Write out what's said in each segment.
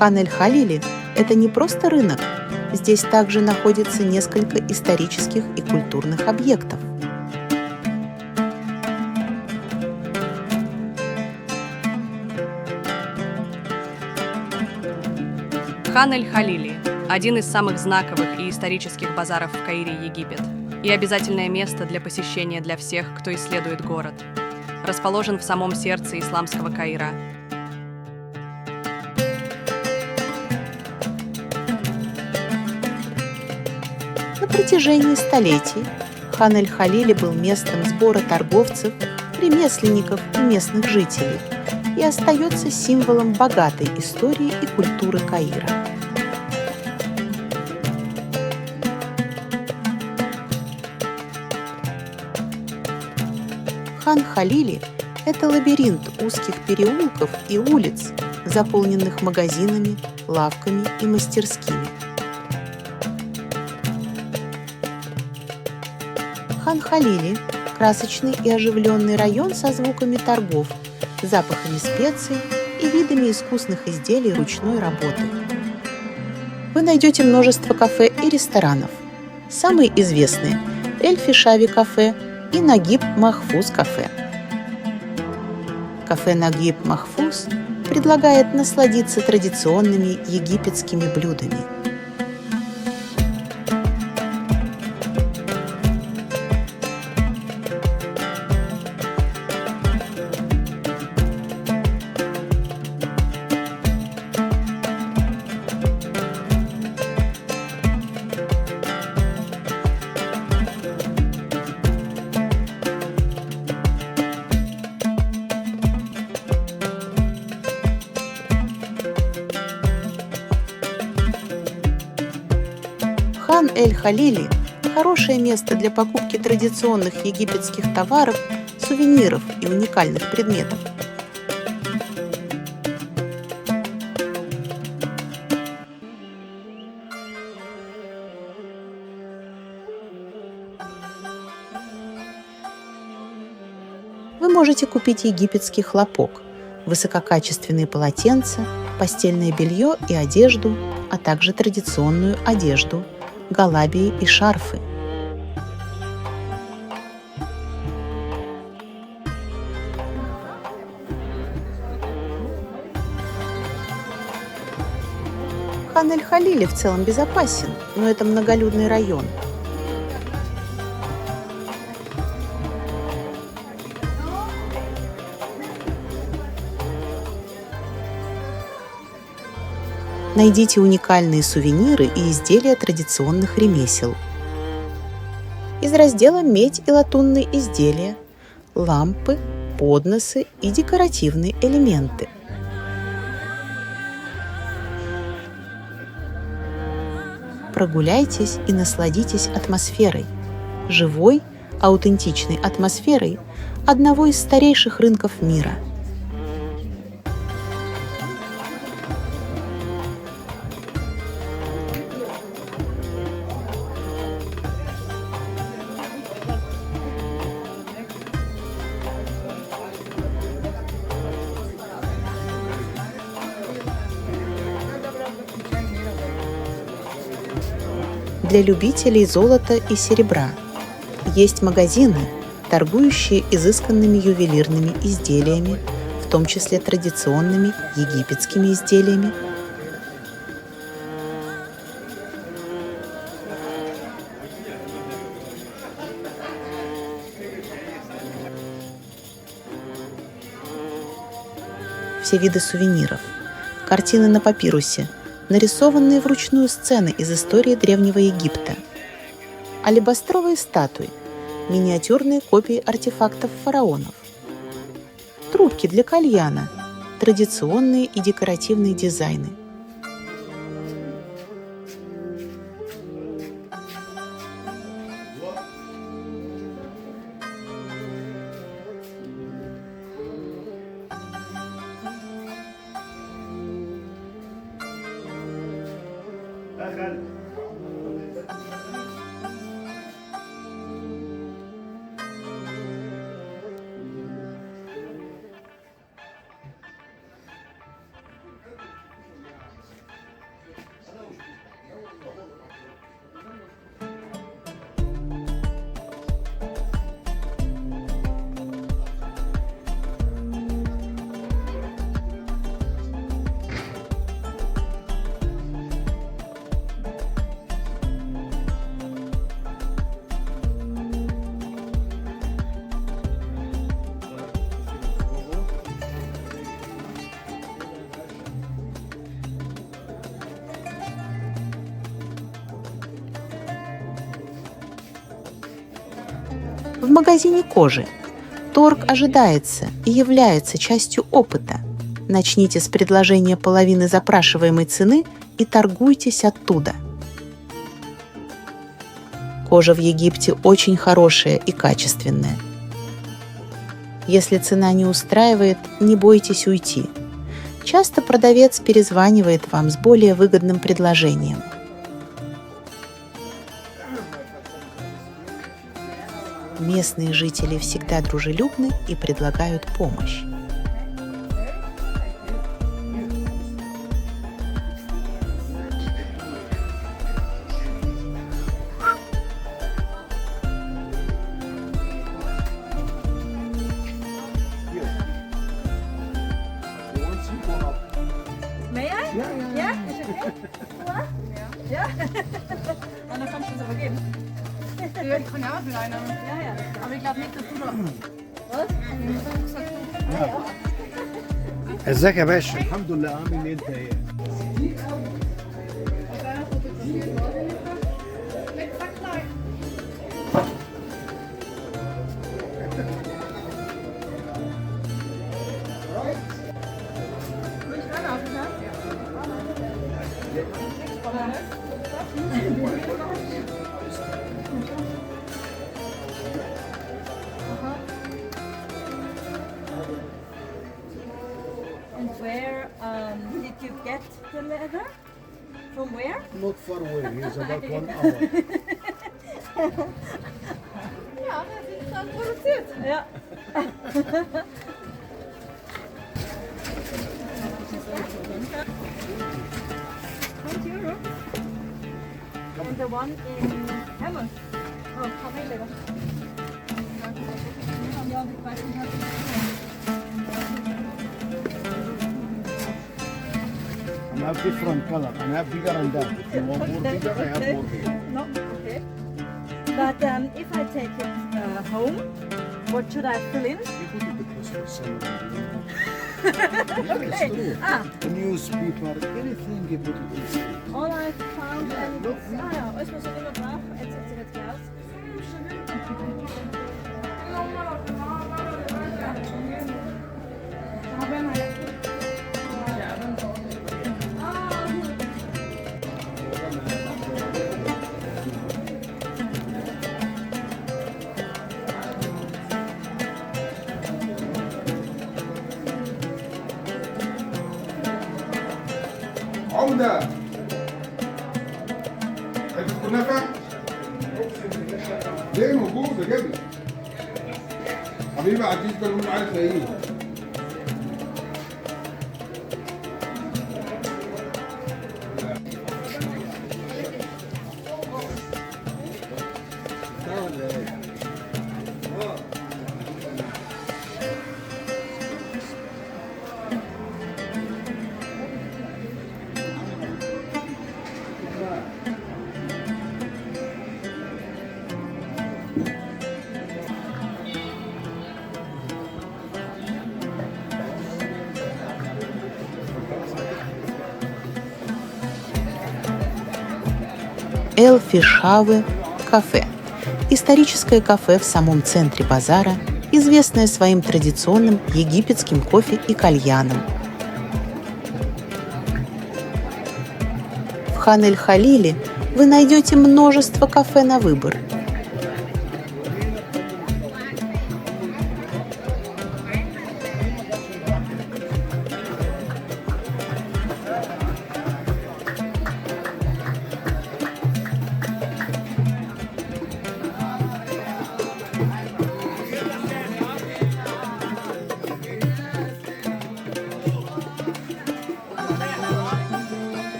Хан-эль-Халили– это не просто рынок. Здесь также находится несколько исторических и культурных объектов. Хан-эль-Халили – один из самых знаковых и исторических базаров в Каире, Египет, и обязательное место для посещения для всех, кто исследует город. Расположен в самом сердце исламского Каира. На протяжении столетий Хан-эль-Халили был местом сбора торговцев, ремесленников и местных жителей и остается символом богатой истории и культуры Каира. Хан-Халили – это лабиринт узких переулков и улиц, заполненных магазинами, лавками и мастерскими. Хан-Халили – красочный и оживленный район со звуками торгов, запахами специй и видами искусных изделий ручной работы. Вы найдете множество кафе и ресторанов. Самые известные – Эль-Фишави кафе и Нагиб Махфуз кафе. Кафе Нагиб Махфуз предлагает насладиться традиционными египетскими блюдами. Хан-эль-Халили – хорошее место для покупки традиционных египетских товаров, сувениров и уникальных предметов. Вы можете купить египетский хлопок, высококачественные полотенца, постельное белье и одежду, а также традиционную одежду, галабии и шарфы. Хан-эль-Халили в целом безопасен, но это многолюдный район. Найдите уникальные сувениры и изделия традиционных ремесел. Из раздела «Медь и латунные изделия», лампы, подносы и декоративные элементы. Прогуляйтесь и насладитесь атмосферой, живой, аутентичной атмосферой одного из старейших рынков мира. Для любителей золота и серебра есть магазины, торгующие изысканными ювелирными изделиями, в том числе традиционными египетскими изделиями. Все виды сувениров, картины на папирусе, нарисованные вручную сцены из истории Древнего Египта, алебастровые статуи, миниатюрные копии артефактов фараонов, трубки для кальяна, традиционные и декоративные дизайны. в магазине кожи. Торг ожидается и является частью опыта. Начните с предложения половины запрашиваемой цены и торгуйтесь оттуда. Кожа в Египте очень хорошая и качественная. Если цена не устраивает, не бойтесь уйти. Часто продавец перезванивает вам с более выгодным предложением. Местные жители всегда дружелюбны и предлагают помощь. May I? Ja? Is het okay? Ja? En dan kannst du es aber geben. Ja, ich kann ja auch mit einer. Ja. Aber ich glaube nicht, dass du da. Was? ازيك يا باشا؟ الحمد لله. عامل ايه انت ايه؟ And where did you get the leather? From where? Not far away. He's about 1 hour. Ja, das ist dann produziert. Ja. €20. And the one in Hammer. Oh, how many leather? Ja, die Preise hat I have different color. I have bigger and that. If you want more bigger, I have more bigger. No, okay. But if I take it home, what should I fill in? You put it because for summer. Okay. It's true. Ah, The newspaper, anything you put it in. all I found and ja, alles was ich immer brauche, jetzt hat sie nicht gehört. عمدة عايز كنافة؟ ليه موجودة جاب لك حبيبي عزيز كان بيقول عايز ايه؟ Эл Фишавы кафе. Историческое кафе в самом центре базара, известное своим традиционным египетским кофе и кальяном. В Хан-эль-Халиле вы найдете множество кафе на выбор.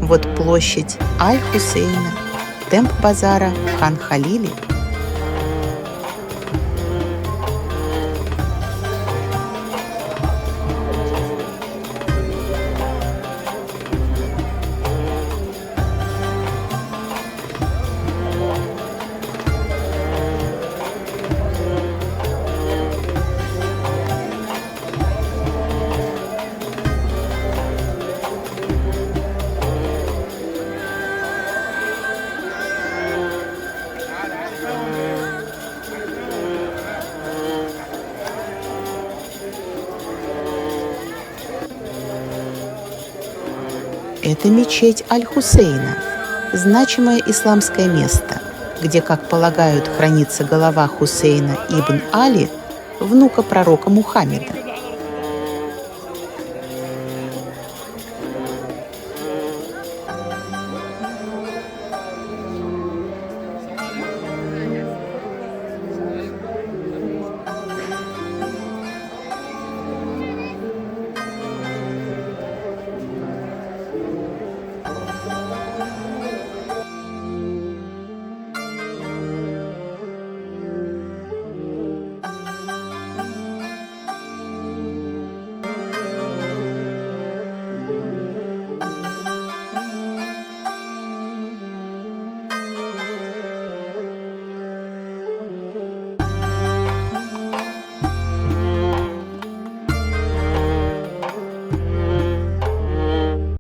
Вот площадь Аль-Хусейна, темп базара Хан-Халили. Это мечеть Аль-Хусейна, значимое исламское место, где, как полагают, хранится голова Хусейна ибн Али, внука пророка Мухаммеда.